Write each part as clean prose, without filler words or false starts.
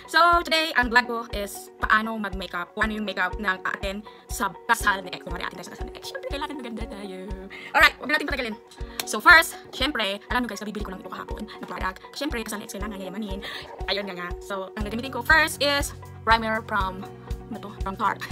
So, today, ang vlog ko is paano mag-makeup, kung ano yung makeup ng atin sa kasal ni ex. Kung ano atin tayo sa kasal ni ex, syempre, kailangan maganda tayo. Alright, huwag natin patagalin. So, first, syempre, alam nyo guys, nabibili ko lang ito kahapon na product. Syempre, kasal ni ex, kailangan yayamanin. Ayun nga. So, ang gagamitin ko first is primer from Tarte.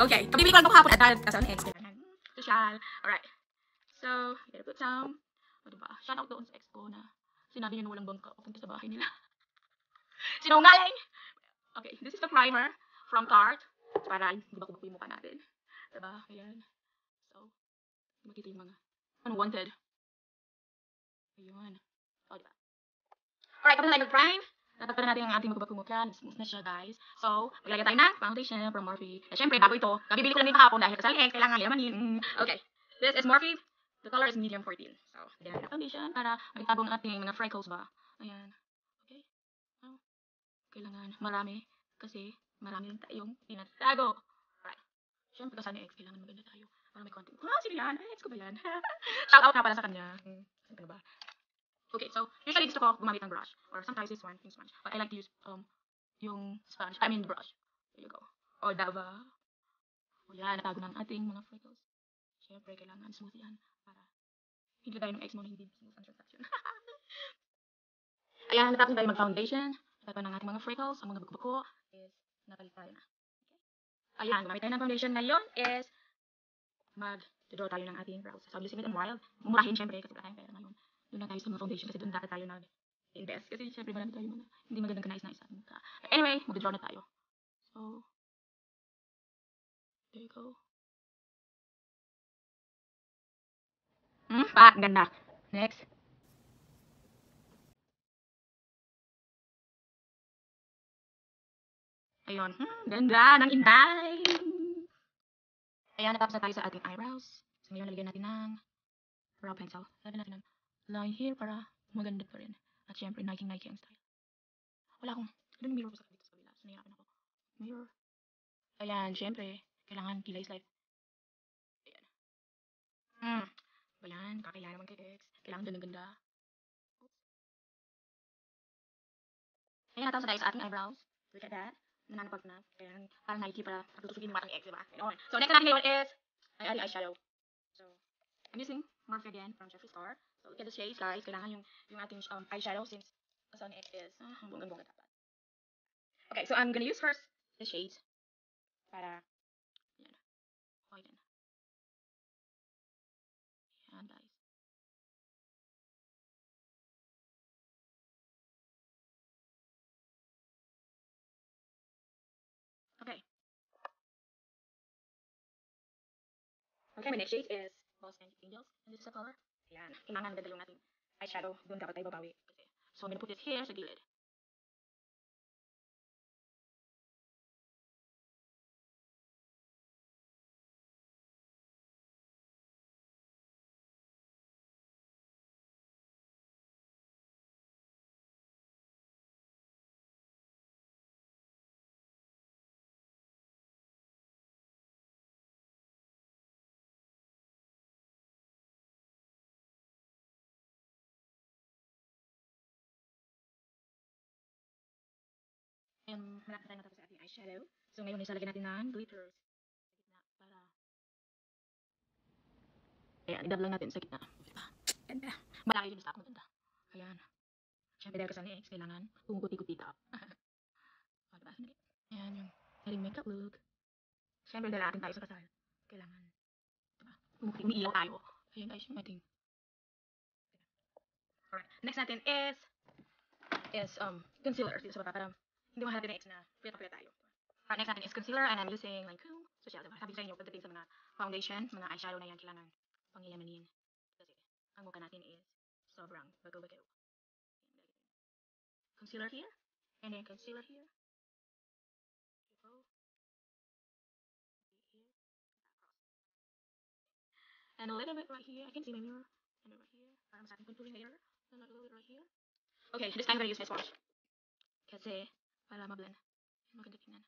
Okay, nabibili ko lang ito kahapon at dahil kasal ni ex, kailangan social. Alright. So, gotta put some. O, diba? Shout out doon sa ex ko na sinabi niya na walang bangka papunta sa bahay nila. Sinungaling! Okay, this is the primer from Tarte. Para hindi ba kubak yung mukha natin. Diba? Ayan. So, makita yung mga unwanted. Ayun. O, diba? Alright, kapag na tayo mag-prime, natagpan na natin ang ating magkubak mukha. Smooth na siya, guys. So, maglalagay tayo ng foundation from Morphe. Na syempre, bago ito, kabibili ko lang din kahapon dahil kasal ex, kailangan yamanin. Okay, this is Morphe. The color is medium 14. So, lagyan natin ng foundation para magtago ng ating mga freckles ba. Ayan. Okay. Oh, kailangan marami kasi marami lang tayong tinatago. Alright. Siyempre kasal ni ex, kailangan maganda tayo para may konti. Sino yan? Ay, ex ko ba yan? Shout out nga pala sa kanya. Ano ba? Okay, so usually gusto ko gumamit ng brush or sometimes this one, yung sponge. But I like to use yung sponge. I mean brush. There you go. O diba? O yan, natago ng ating mga freckles. Siyempre, kailangan smooth yan para hindi tayo ng ex mo na hindi smooth ang transaction. Ayan, natapos tayo mag-foundation. Natapos ng ating mga freckles, ang mga buko-buko is napalit tayo na. Okay. Ayan, gumamit tayo ng foundation ngayon is mag-draw tayo ng ating brows. So, using it on wild. Mumurahin syempre kasi wala tayong pera ngayon. Doon lang tayo sa mga foundation kasi doon dapat tayo nag-invest. Kasi syempre marami tayo mga hindi magandang kanais-nais sa mukha. Anyway, mag-draw na tayo. So, there you go. Ganda. Next. Ayun. Ganda ng inday. Ayan, natapos na tayo sa ating eyebrows. So, ngayon, nalagyan natin ng brow pencil. Lagyan natin ng line here para maganda pa rin. At syempre, Nike ang style. Wala akong, ano mirror ko sa dito sa kabila. So, nahirapan ako. Mirror. Ayan, syempre, kailangan kilay slide. Ayan. Ayan, kakaya naman kay ex. Kailangan doon ng ganda. Ayan, natapos na tayo sa ating eyebrows. Look at that. Nananapag na. Kaya parang Nike para patutusugin yung ating ex, diba? So, next natin ngayon is ay ating eyeshadow. So, I'm using Morphe again from Jeffree Star. So, look at the shades, guys. Kailangan yung ating eyeshadow since kasal ni ex is bonggang-bongga dapat. Okay, so I'm gonna use first the shades para yan. Okay din. Yan, guys. Okay. Okay, my next shade is Lost Angels. And this is the color. Ayan. Kailangan ganda yung ating eyeshadow. Doon dapat tayo babawi. Okay. So, I'm gonna put it here sa gilid. And malapit tayo matapos sa ating eyeshadow. So, ngayon, isalagyan natin ng glitters. Sa gitna para ayan, i-dab lang natin sa gitna. Diba? Ganda. Malaki yung stock. Maganda. Ayan. Siyempre dahil kasal ni ex, kailangan pumuputi-kuti ka. O, diba? Ayan yung ating makeup look. Siyempre dahil atin tayo sa kasal. Kailangan, diba? Pumuputi, umiilaw tayo. Ayan guys, yung ating. Alright. Next natin is concealer. Dito sa baba para hindi mo natin na ex na pila tayo. Alright, next natin is concealer and I'm using Lancome Social. Diba? Sabi ko sa inyo, pagdating sa mga foundation, mga eyeshadow na yan, kailangan pangyayamanin. Kasi ang mukha natin is sobrang bago-bago. Concealer here, and then concealer here. And a little bit right here. I can see my mirror. And right here. Parang sa ating contouring later. And a little bit right here. Okay, this time I'm gonna use my sponge. Kasi, para ma-blend. Maganda tingnan.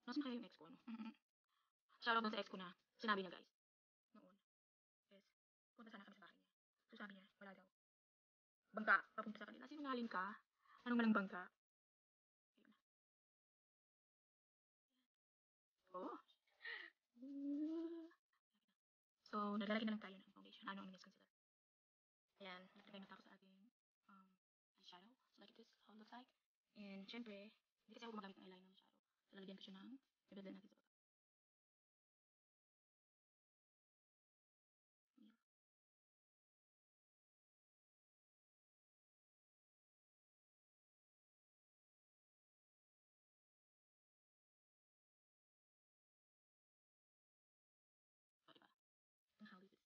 Nasaan kaya yung ex ko, ano? Shoutout dun sa ex ko na sinabi niya, guys. Noon. Yes. Punta sana kami sa bahay niya. So sabi niya, wala daw. bangka papunta sa kanila. Sinungaling ka? Anong malang bangka? Oh. So, naglalagay na lang tayo ng foundation. Ano ang next consider? Ayan, naglagay na tayo sa ating um, eyeshadow. So, like this, how it looks like. And, syempre, hindi kasi ako gumagamit ng eyeliner masyado. So, lalagyan ko siya ng, ibigay natin sa baba. So, diba? Ang how this.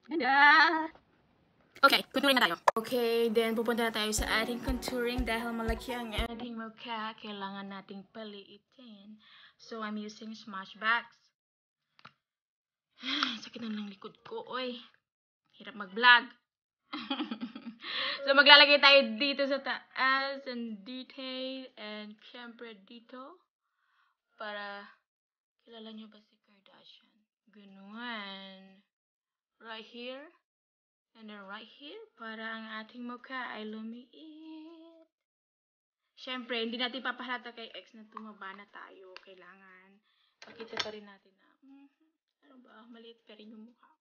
Ganda! Okay, contouring na tayo. Okay, then pupunta na tayo sa ating contouring dahil malaki ang ating mukha. Kailangan nating paliitin. So, I'm using Smashbox. Sakit na ng likod ko, oy. Hirap mag-vlog. So, maglalagay tayo dito sa taas and detail and syempre dito para kilala nyo ba si Kardashian? Ganon. Right here. And then right here, para ang ating mukha ay lumiit. Siyempre, hindi natin papahalata kay ex na tumaba na tayo. Kailangan, pakita pa rin natin na, ano ba, maliit pa rin yung mukha.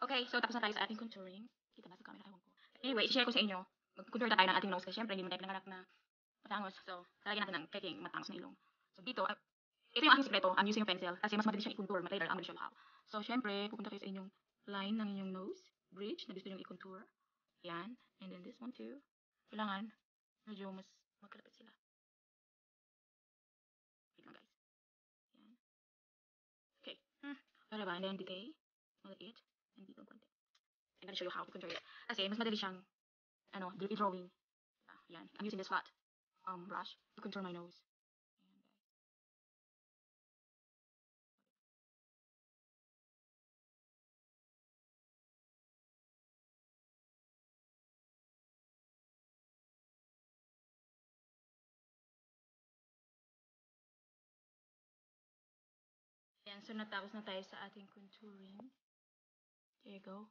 Okay, so tapos na tayo sa ating contouring. Kita ba sa camera? Ewan ko. Anyway, share ko sa inyo. Mag-contour na tayo ng ating nose kasi syempre, hindi mo tayo pinanganak na matangos. So, lalagyan natin ng peking matangos na ilong. So, dito, ito yung aking sikreto. I'm using a pencil kasi mas madali siyang i-contour. But later, I'm gonna show you how. So, syempre, pupunta kayo sa inyong line ng inyong nose, bridge, na gusto nyo i-contour. Yan. And then this one too. Kailangan, medyo mas magkalapit sila. Wait lang guys. Yan. Okay. Para ba? And then detail. Maliit. And dito konti. I'm gonna show you how to contour it. Kasi, mas madali siyang, i-drawing. Yan. I'm using this flat brush to contour my nose. Yan, so natapos na tayo sa ating contouring. There you go.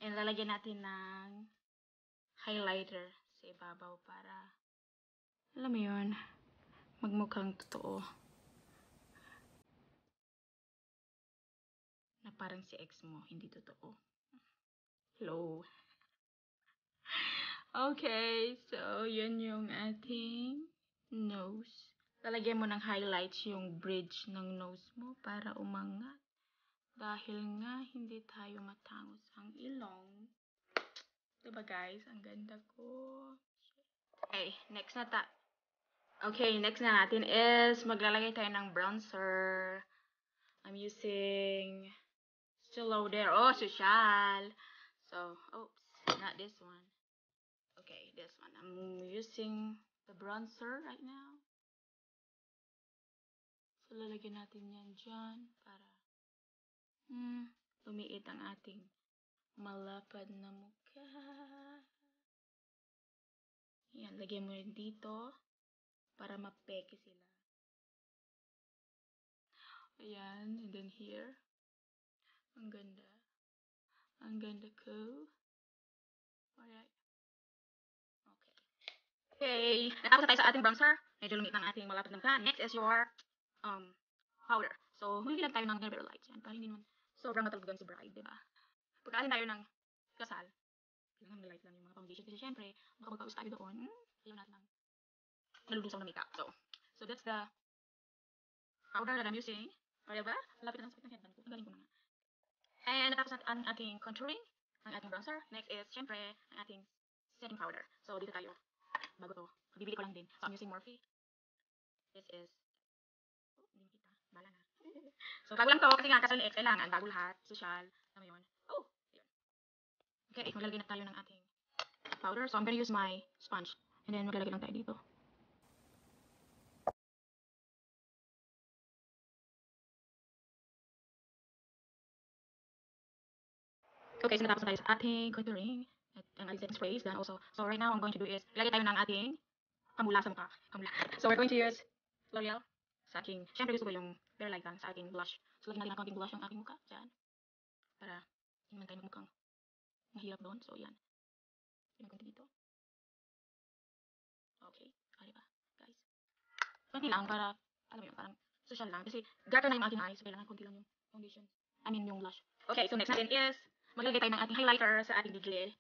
And lalagyan natin ng highlighter sa ibabaw para, alam mo yun, magmukhang totoo. Na parang si ex mo, hindi totoo. Hello. Okay, so yun yung ating nose. Lalagyan mo ng highlights yung bridge ng nose mo para umangat. Dahil nga, hindi tayo matangos ang ilong. Diba guys? Ang ganda ko. Okay, next na natin is maglalagay tayo ng bronzer. I'm using Still Lauder. Oh, social. So, oops, not this one. Okay, this one. I'm using the bronzer right now. So, lalagyan natin yan dyan para lumiit ang ating malapad na mukha. Yan, lagyan mo rin dito para mapeke sila. Ayan, and then here. Ang ganda. Ang ganda ko. Alright. Okay. Natapos na tayo sa ating bronzer. Medyo lumit ng ating malapad na mukha. Next is your powder. So, humili lang tayo ng Never Lights. Yan, para hindi naman sobrang matalbugan si bride, diba? Pagkaasin tayo ng kasal, kailangan light lang yung mga foundation. Kasi syempre, baka magkaus tayo doon. Ayaw natin ng nalulusaw na makeup. So that's the powder that I'm using. O, diba? Lapit na ng sakit ng headband ko. Ang galing ko na nga. And natapos natin ang ating contouring, ang ating bronzer. Next is, syempre, ang ating setting powder. So, dito tayo. Bago to. Bibili ko lang din. So, I'm using Morphe. This is, hindi mo kita. Bala na. So, bago lang to. Kasi nga, kasal ni ex, kailangan. Bago lahat. Social. Alam mo yun. Oh, yun. Okay, maglalagay na tayo ng ating powder. So, I'm gonna use my sponge. And then, maglalagay lang tayo dito. Okay, so natapos na tayo sa ating contouring. ang ating setting spray is done also. So right now, I'm going to do is, ilagay tayo ng ating pamula sa mukha. Pamula. So we're going to use L'Oreal sa aking, syempre gusto ko yung Bare Light lang sa aking blush. So lagyan natin ng konting blush yung aking mukha. Diyan. Para hindi naman tayo mukhang mahirap doon. So yan. Lagyan ko dito. Okay. Kaya ba, guys? Konti lang para, alam mo yun, parang social lang. Kasi darker na yung aking eyes. So kailangan konti lang yung foundation. I mean yung blush. Okay, so next natin is, maglalagay tayo ng ating highlighter sa ating gigil.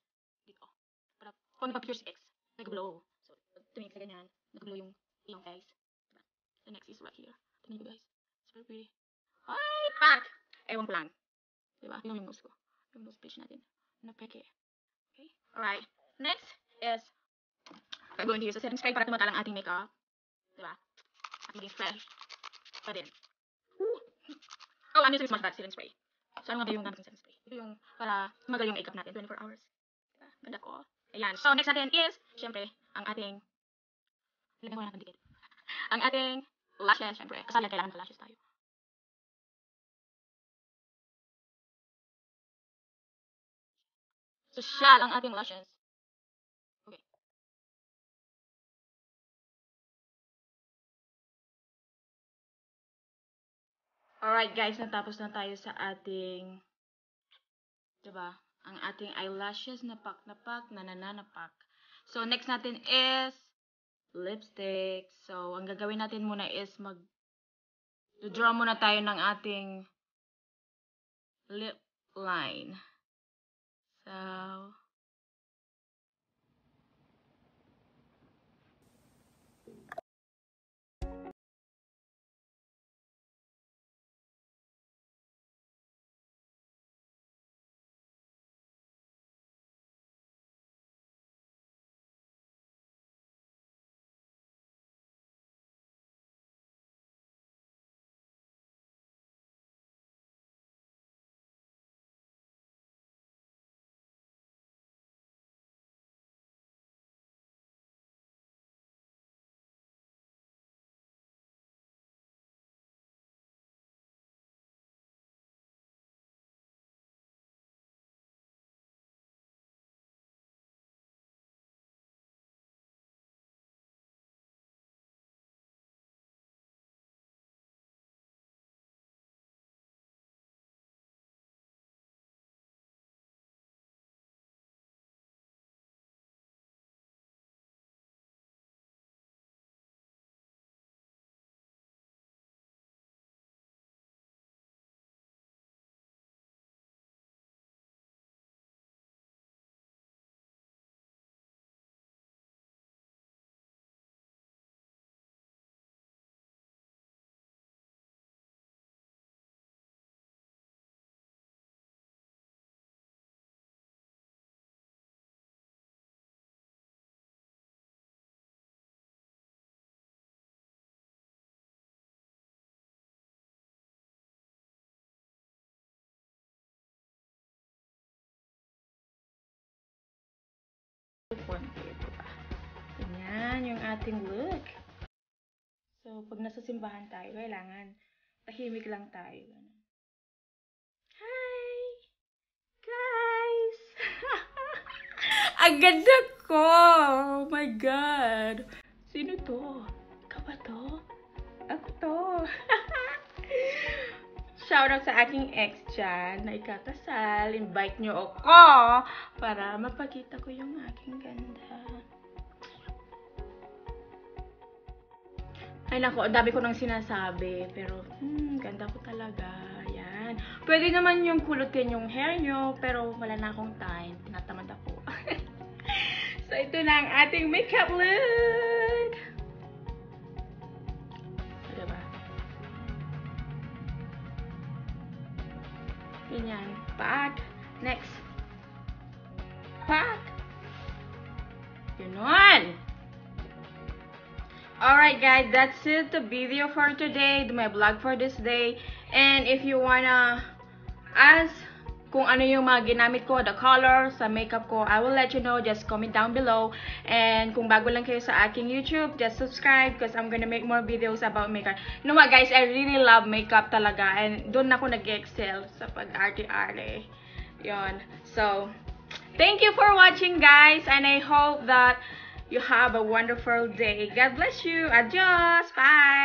Dito. Para, kung pa Pure 6, nag-glow. So, tumingin ka ganyan, nag-glow yung iyong face. Diba? The next is right here. Tingnan nyo guys. It's very pretty. Ay, pak! Ewan ko lang. Diba? Yung nose ko. Yung nose page natin. Napeke. Okay? Alright. Next is, we're going to use a setting spray para tumatalang ating makeup. Diba? Magiging fresh. Pa din. Oh, I'm using Smart Bag setting spray. So, ano nga ba yung gamit ng setting spray? Ito yung para tumagal yung makeup natin. 24 hours. Diba? Ganda ko. Ayan. So, next natin is, syempre, ang ating, lagyan ko na ng dikit. Ang ating lashes, syempre. Kasali kailangan ng lashes tayo. Social ang ating lashes. Okay. Alright guys, natapos na tayo sa ating, diba? Ang ating eyelashes, napak, nananapak. So, next natin is lipstick. So, ang gagawin natin muna is draw muna tayo ng ating lip line. So, ganyan yung ating look. So, pag nasa simbahan tayo, kailangan tahimik lang tayo. Hi! Guys! Ang ganda ko! Oh my God! Sino to? Ikaw ba to? Ako to! Shoutout sa aking ex dyan na ikakasal. Invite nyo ako para mapakita ko yung aking ganda. Ay nako, ang dami ko nang sinasabi. Pero, ganda ko talaga. Yan. Pwede naman yung kulutin yung hair nyo, pero wala na akong time. Tinatamad ako. So, ito na ang ating makeup look. Diba? Ganyan. Pak. Next. Pak. Ganon. Alright guys, that's it, the video for today, my vlog for this day. And if you wanna ask kung ano yung mga ginamit ko, the color sa makeup ko, I will let you know. Just comment down below. And kung bago lang kayo sa aking YouTube, just subscribe because I'm gonna make more videos about makeup. You know what guys, I really love makeup talaga. And doon ako nag-excel sa pag-arte-arte. Yun. So, Thank you for watching, guys, and I hope that you have a wonderful day. God bless you. Adios. Bye.